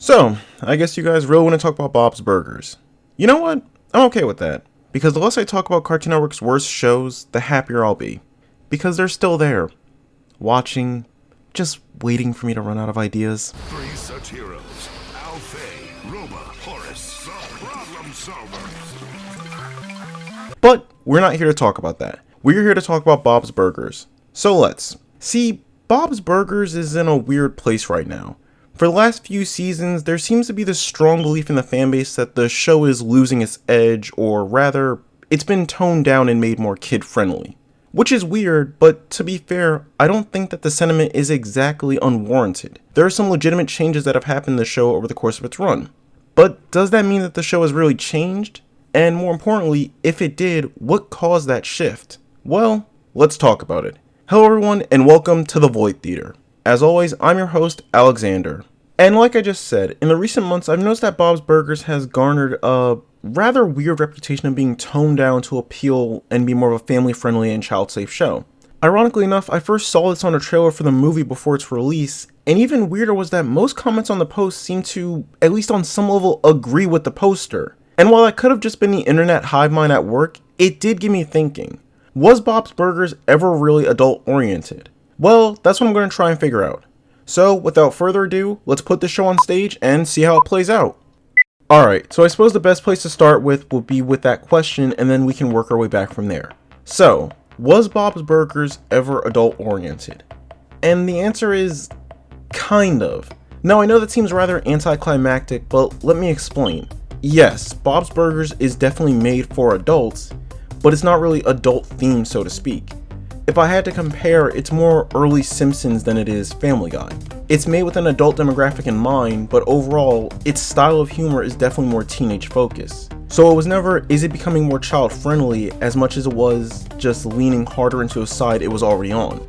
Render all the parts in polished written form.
So, I guess you guys really want to talk about Bob's Burgers. You know what? I'm okay with that. Because the less I talk about Cartoon Network's worst shows, the happier I'll be. Because they're still there. Watching. Just waiting for me to run out of ideas. Three such heroes. Alfei, Roba, Horace, the problem solvers. But we're not here to talk about that. We're here to talk about Bob's Burgers. So let's. See, Bob's Burgers is in a weird place right now. For the last few seasons, there seems to be this strong belief in the fanbase that the show is losing its edge, or rather, it's been toned down and made more kid-friendly. Which is weird, but to be fair, I don't think that the sentiment is exactly unwarranted. There are some legitimate changes that have happened in the show over the course of its run. But does that mean that the show has really changed? And more importantly, if it did, what caused that shift? Well, let's talk about it. Hello everyone, and welcome to the Void Theater. As always, I'm your host, Alexander. And like I just said, in the recent months, I've noticed that Bob's Burgers has garnered a rather weird reputation of being toned down to appeal and be more of a family-friendly and child-safe show. Ironically enough, I first saw this on a trailer for the movie before its release, and even weirder was that most comments on the post seemed to, at least on some level, agree with the poster. And while that could have just been the internet hive mind at work, it did get me thinking. Was Bob's Burgers ever really adult-oriented? Well, that's what I'm going to try and figure out. So, without further ado, let's put the show on stage and see how it plays out. Alright, so I suppose the best place to start with would be with that question, and then we can work our way back from there. So, was Bob's Burgers ever adult-oriented? And the answer is, kind of. Now, I know that seems rather anticlimactic, but let me explain. Yes, Bob's Burgers is definitely made for adults, but it's not really adult-themed, so to speak. If I had to compare, it's more early Simpsons than it is Family Guy. It's made with an adult demographic in mind, but overall, its style of humor is definitely more teenage focused. So it was never, is it becoming more child friendly, as much as it was just leaning harder into a side it was already on.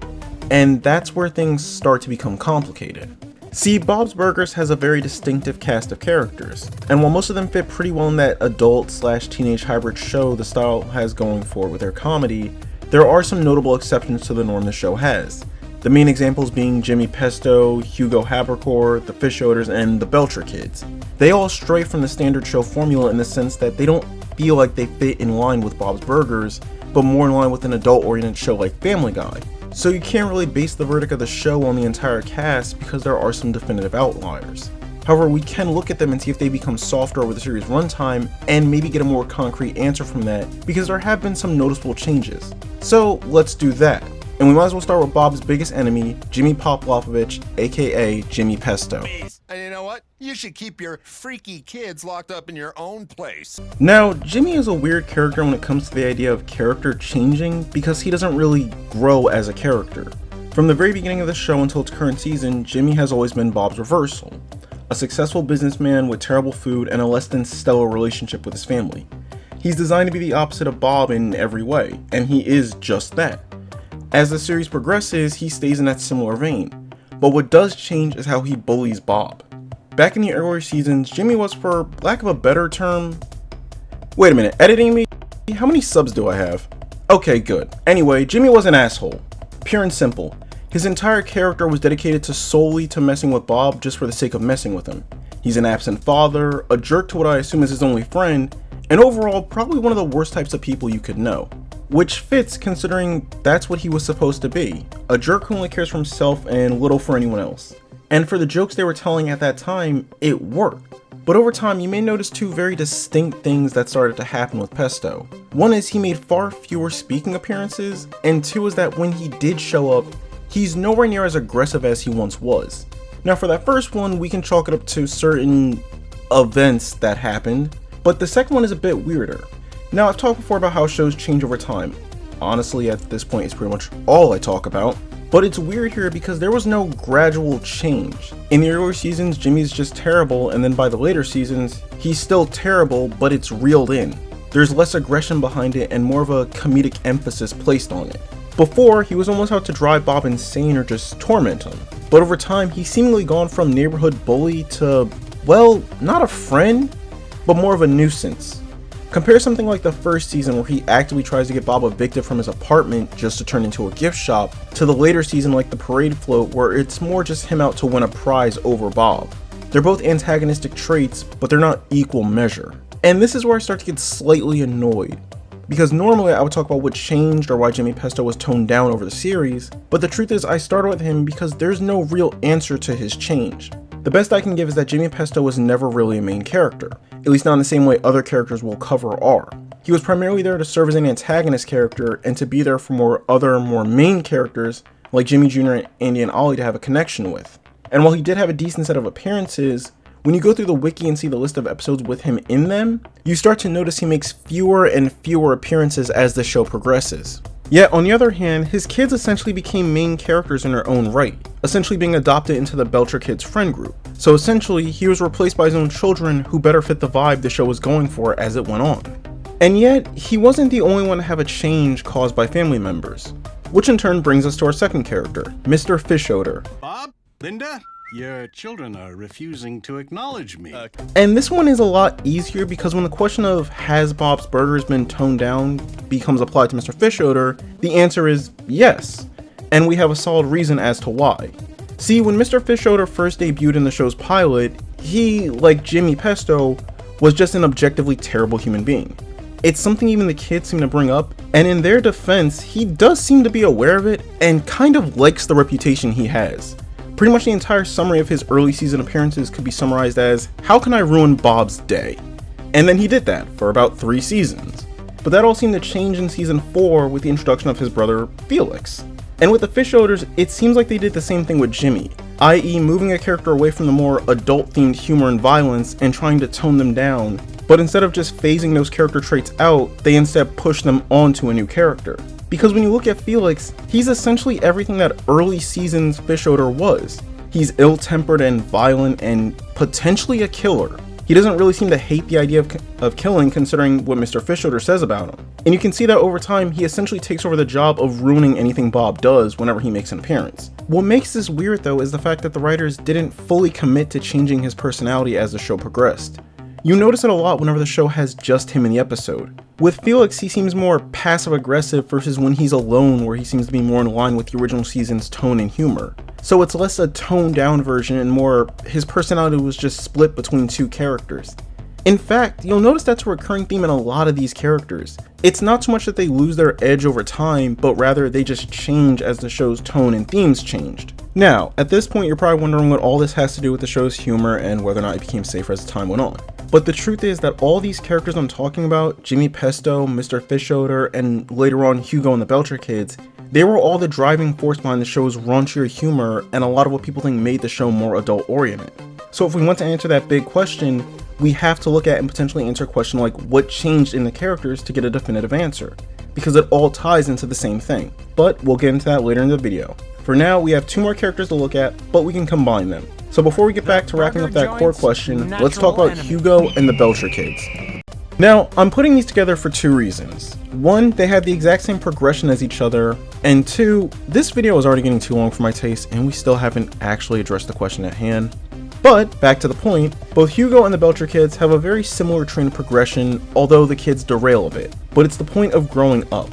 And that's where things start to become complicated. See, Bob's Burgers has a very distinctive cast of characters, and while most of them fit pretty well in that adult/teenage hybrid show the style has going for with their comedy, there are some notable exceptions to the norm the show has. The main examples being Jimmy Pesto, Hugo Habercor, the Fish Odors, and the Belcher Kids. They all stray from the standard show formula in the sense that they don't feel like they fit in line with Bob's Burgers, but more in line with an adult-oriented show like Family Guy. So you can't really base the verdict of the show on the entire cast because there are some definitive outliers. However, we can look at them and see if they become softer over the series runtime and maybe get a more concrete answer from that because there have been some noticeable changes. So let's do that. And we might as well start with Bob's biggest enemy, Jimmy Poplofovich, aka Jimmy Pesto. And you know what? You should keep your freaky kids locked up in your own place. Now, Jimmy is a weird character when it comes to the idea of character changing because he doesn't really grow as a character. From the very beginning of the show until its current season, Jimmy has always been Bob's reversal. A successful businessman with terrible food and a less than stellar relationship with his family. He's designed to be the opposite of Bob in every way, and he is just that. As the series progresses, he stays in that similar vein, but what does change is how he bullies Bob. Back in the earlier seasons, Jimmy was, for lack of a better term... Wait a minute, editing me? How many subs do I have? Okay, good. Anyway, Jimmy was an asshole. Pure and simple. His entire character was dedicated solely to messing with Bob just for the sake of messing with him. He's an absent father, a jerk to what I assume is his only friend, and overall probably one of the worst types of people you could know. Which fits considering that's what he was supposed to be, a jerk who only cares for himself and little for anyone else. And for the jokes they were telling at that time, it worked. But over time you may notice two very distinct things that started to happen with Pesto. One is he made far fewer speaking appearances, and two is that when he did show up, he's nowhere near as aggressive as he once was. Now for that first one, we can chalk it up to certain events that happened, but the second one is a bit weirder. Now I've talked before about how shows change over time. Honestly, at this point it's pretty much all I talk about, but it's weird here because there was no gradual change. In the earlier seasons, Jimmy's just terrible, and then by the later seasons, he's still terrible, but it's reeled in. There's less aggression behind it and more of a comedic emphasis placed on it. Before, he was almost out to drive Bob insane or just torment him. But over time, he's seemingly gone from neighborhood bully to, well, not a friend, but more of a nuisance. Compare something like the first season where he actively tries to get Bob evicted from his apartment just to turn into a gift shop, to the later season like the parade float where it's more just him out to win a prize over Bob. They're both antagonistic traits, but they're not equal measure. And this is where I start to get slightly annoyed. Because normally I would talk about what changed or why Jimmy Pesto was toned down over the series, but the truth is I started with him because there's no real answer to his change. The best I can give is that Jimmy Pesto was never really a main character, at least not in the same way other characters we'll cover are. He was primarily there to serve as an antagonist character and to be there for more main characters like Jimmy Jr., Andy, and Ollie to have a connection with. And while he did have a decent set of appearances, when you go through the wiki and see the list of episodes with him in them, you start to notice he makes fewer and fewer appearances as the show progresses. Yet, on the other hand, his kids essentially became main characters in their own right, essentially being adopted into the Belcher Kids friend group. So essentially, he was replaced by his own children who better fit the vibe the show was going for as it went on. And yet, he wasn't the only one to have a change caused by family members, which in turn brings us to our second character, Mr. Fischoeder. Bob? Linda? Your children are refusing to acknowledge me. And this one is a lot easier because when the question of has Bob's Burgers been toned down becomes applied to Mr. Fischoeder, the answer is yes. And we have a solid reason as to why. See, when Mr. Fischoeder first debuted in the show's pilot, he, like Jimmy Pesto, was just an objectively terrible human being. It's something even the kids seem to bring up, and in their defense, he does seem to be aware of it and kind of likes the reputation he has. Pretty much the entire summary of his early season appearances could be summarized as, how can I ruin Bob's day? And then he did that for about 3 seasons. But that all seemed to change in season 4 with the introduction of his brother, Felix. And with the Fischoeders, it seems like they did the same thing with Jimmy, i.e. moving a character away from the more adult-themed humor and violence and trying to tone them down, but instead of just phasing those character traits out, they instead push them onto a new character. Because when you look at Felix, he's essentially everything that early seasons Fischoeder was. He's ill-tempered and violent and potentially a killer. He doesn't really seem to hate the idea of killing considering what Mr. Fischoeder says about him. And you can see that over time, he essentially takes over the job of ruining anything Bob does whenever he makes an appearance. What makes this weird though is the fact that the writers didn't fully commit to changing his personality as the show progressed. You notice it a lot whenever the show has just him in the episode. With Felix, he seems more passive-aggressive versus when he's alone, where he seems to be more in line with the original season's tone and humor. So it's less a toned-down version and more his personality was just split between 2 characters. In fact, you'll notice that's a recurring theme in a lot of these characters. It's not so much that they lose their edge over time, but rather they just change as the show's tone and themes changed. Now, at this point you're probably wondering what all this has to do with the show's humor and whether or not it became safer as time went on. But the truth is that all these characters I'm talking about, Jimmy Pesto, Mr. Fischoeder, and later on Hugo and the Belcher Kids, they were all the driving force behind the show's raunchier humor and a lot of what people think made the show more adult oriented. So if we want to answer that big question, we have to look at and potentially answer a question like what changed in the characters to get a definitive answer, because it all ties into the same thing. But we'll get into that later in the video. For now, we have 2 more characters to look at, but we can combine them. So before we get back to wrapping up that core question, let's talk about Hugo and the Belcher Kids. Now, I'm putting these together for 2 reasons. 1, they have the exact same progression as each other, and 2, this video is already getting too long for my taste and we still haven't actually addressed the question at hand. But, back to the point, both Hugo and the Belcher Kids have a very similar train progression, although the kids derail a bit, but it's the point of growing up.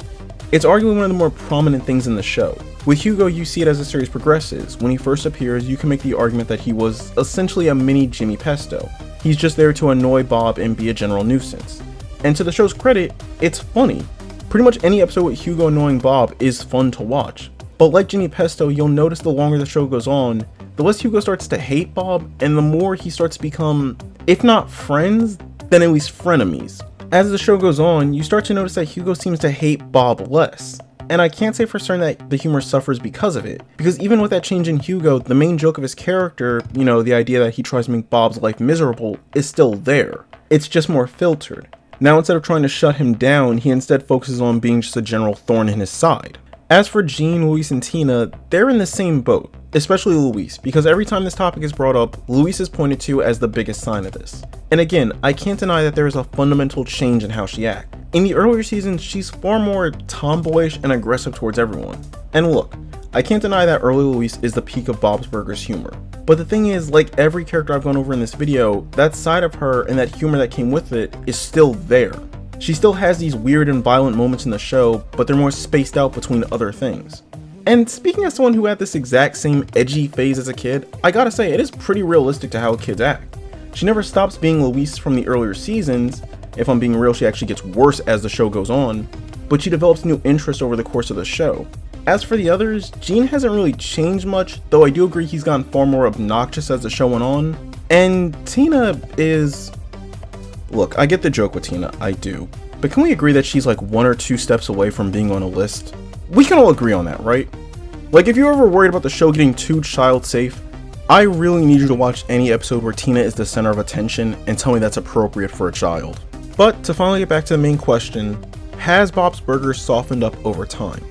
It's arguably one of the more prominent things in the show. With Hugo, you see it as the series progresses. When he first appears, you can make the argument that he was essentially a mini Jimmy Pesto. He's just there to annoy Bob and be a general nuisance. And to the show's credit, it's funny. Pretty much any episode with Hugo annoying Bob is fun to watch. But like Jimmy Pesto, you'll notice the longer the show goes on, the less Hugo starts to hate Bob, and the more he starts to become, if not friends, then at least frenemies. As the show goes on, you start to notice that Hugo seems to hate Bob less. And I can't say for certain that the humor suffers because of it, because even with that change in Hugo, the main joke of his character, the idea that he tries to make Bob's life miserable, is still there. It's just more filtered. Now instead of trying to shut him down, he instead focuses on being just a general thorn in his side. As for Gene, Luis, and Tina, they're in the same boat, especially Luis, because every time this topic is brought up, Luis is pointed to as the biggest sign of this. And again, I can't deny that there is a fundamental change in how she acts. In the earlier seasons, she's far more tomboyish and aggressive towards everyone. And look, I can't deny that early Luis is the peak of Bob's Burgers humor. But the thing is, like every character I've gone over in this video, that side of her and that humor that came with it is still there. She still has these weird and violent moments in the show, but they're more spaced out between other things. And speaking as someone who had this exact same edgy phase as a kid, I gotta say, it is pretty realistic to how kids act. She never stops being Louise from the earlier seasons. If I'm being real, she actually gets worse as the show goes on, but she develops new interests over the course of the show. As for the others, Gene hasn't really changed much, though I do agree he's gotten far more obnoxious as the show went on. And Tina is... Look, I get the joke with Tina, I do. But can we agree that she's like 1 or 2 steps away from being on a list? We can all agree on that, right? Like, if you're ever worried about the show getting too child safe, I really need you to watch any episode where Tina is the center of attention and tell me that's appropriate for a child. But to finally get back to the main question, has Bob's Burgers softened up over time?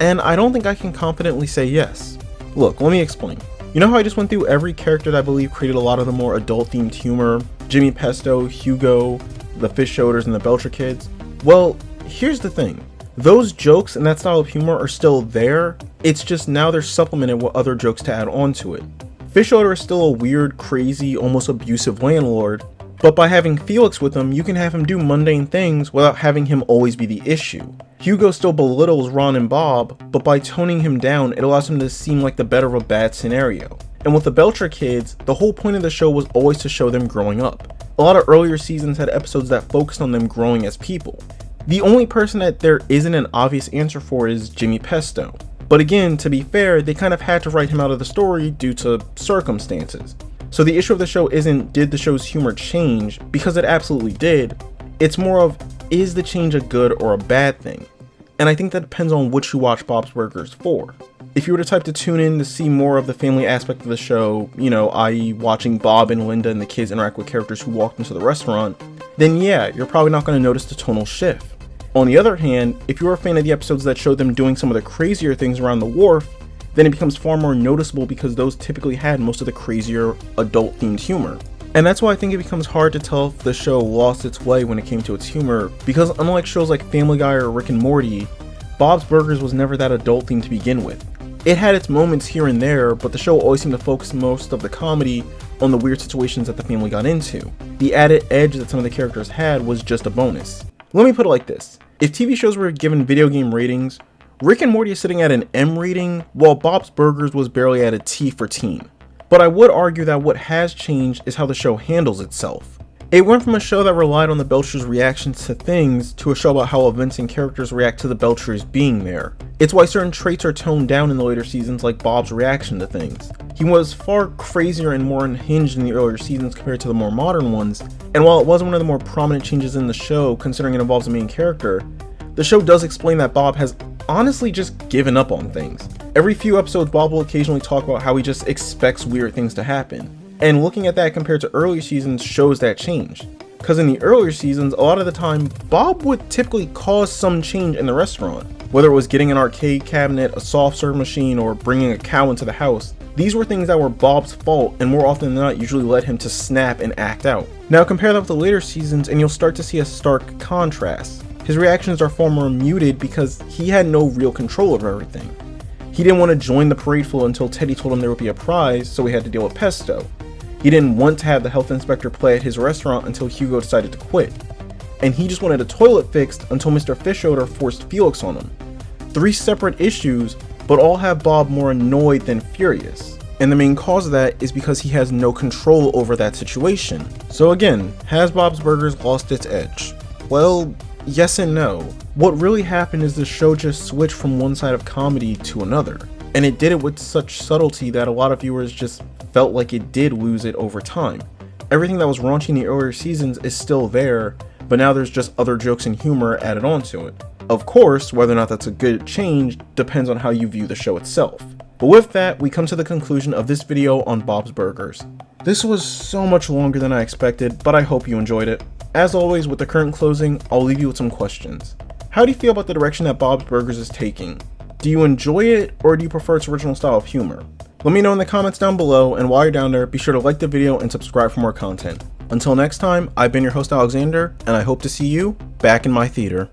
And I don't think I can confidently say yes. Look, let me explain. You know how I just went through every character that I believe created a lot of the more adult themed humor? Jimmy Pesto, Hugo, the Fish Odors, and the Belcher Kids? Well, here's the thing. Those jokes and that style of humor are still there, it's just now they're supplemented with other jokes to add on to it. Fish Odor is still a weird, crazy, almost abusive landlord, but by having Felix with him, you can have him do mundane things without having him always be the issue. Hugo still belittles Ron and Bob, but by toning him down, it allows him to seem like the better of a bad scenario. And with the Belcher Kids, the whole point of the show was always to show them growing up. A lot of earlier seasons had episodes that focused on them growing as people. The only person that there isn't an obvious answer for is Jimmy Pesto. But again, to be fair, they kind of had to write him out of the story due to circumstances. So the issue of the show isn't did the show's humor change, because it absolutely did. It's more of, is the change a good or a bad thing? And I think that depends on what you watch Bob's Burgers for. If you were the type to tune in to see more of the family aspect of the show, you know, i.e. watching Bob and Linda and the kids interact with characters who walked into the restaurant, then yeah, you're probably not going to notice the tonal shift. On the other hand, if you're a fan of the episodes that show them doing some of the crazier things around the wharf, then it becomes far more noticeable because those typically had most of the crazier adult-themed humor. And that's why I think it becomes hard to tell if the show lost its way when it came to its humor, because unlike shows like Family Guy or Rick and Morty, Bob's Burgers was never that adult-themed to begin with. It had its moments here and there, but the show always seemed to focus most of the comedy on the weird situations that the family got into. The added edge that some of the characters had was just a bonus. Let me put it like this. If TV shows were given video game ratings, Rick and Morty is sitting at an M rating, while Bob's Burgers was barely at a T for teen. But I would argue that what has changed is how the show handles itself. It went from a show that relied on the Belchers' reactions to things to a show about how events and characters react to the Belchers being there. It's why certain traits are toned down in the later seasons, like Bob's reaction to things. He was far crazier and more unhinged in the earlier seasons compared to the more modern ones, and while it was one of the more prominent changes in the show considering it involves a main character, the show does explain that Bob has honestly just given up on things. Every few episodes, Bob will occasionally talk about how he just expects weird things to happen. And looking at that compared to earlier seasons shows that change. Because in the earlier seasons, a lot of the time, Bob would typically cause some change in the restaurant. Whether it was getting an arcade cabinet, a soft serve machine, or bringing a cow into the house, these were things that were Bob's fault and more often than not usually led him to snap and act out. Now compare that with the later seasons and you'll start to see a stark contrast. His reactions are far more muted because he had no real control over everything. He didn't want to join the parade float until Teddy told him there would be a prize, so he had to deal with Pesto. He didn't want to have the health inspector play at his restaurant until Hugo decided to quit. And he just wanted a toilet fixed until Mr. Fish Odor forced Felix on him. 3 separate issues, but all have Bob more annoyed than furious. And the main cause of that is because he has no control over that situation. So again, has Bob's Burgers lost its edge? Well, yes and no. What really happened is the show just switched from one side of comedy to another. And it did it with such subtlety that a lot of viewers just felt like it did lose it over time. Everything that was raunchy in the earlier seasons is still there, but now there's just other jokes and humor added onto it. Of course, whether or not that's a good change depends on how you view the show itself. But with that, we come to the conclusion of this video on Bob's Burgers. This was so much longer than I expected, but I hope you enjoyed it. As always, with the current closing, I'll leave you with some questions. How do you feel about the direction that Bob's Burgers is taking? Do you enjoy it, or do you prefer its original style of humor? Let me know in the comments down below, and while you're down there, be sure to like the video and subscribe for more content. Until next time, I've been your host Alexander, and I hope to see you back in my theater.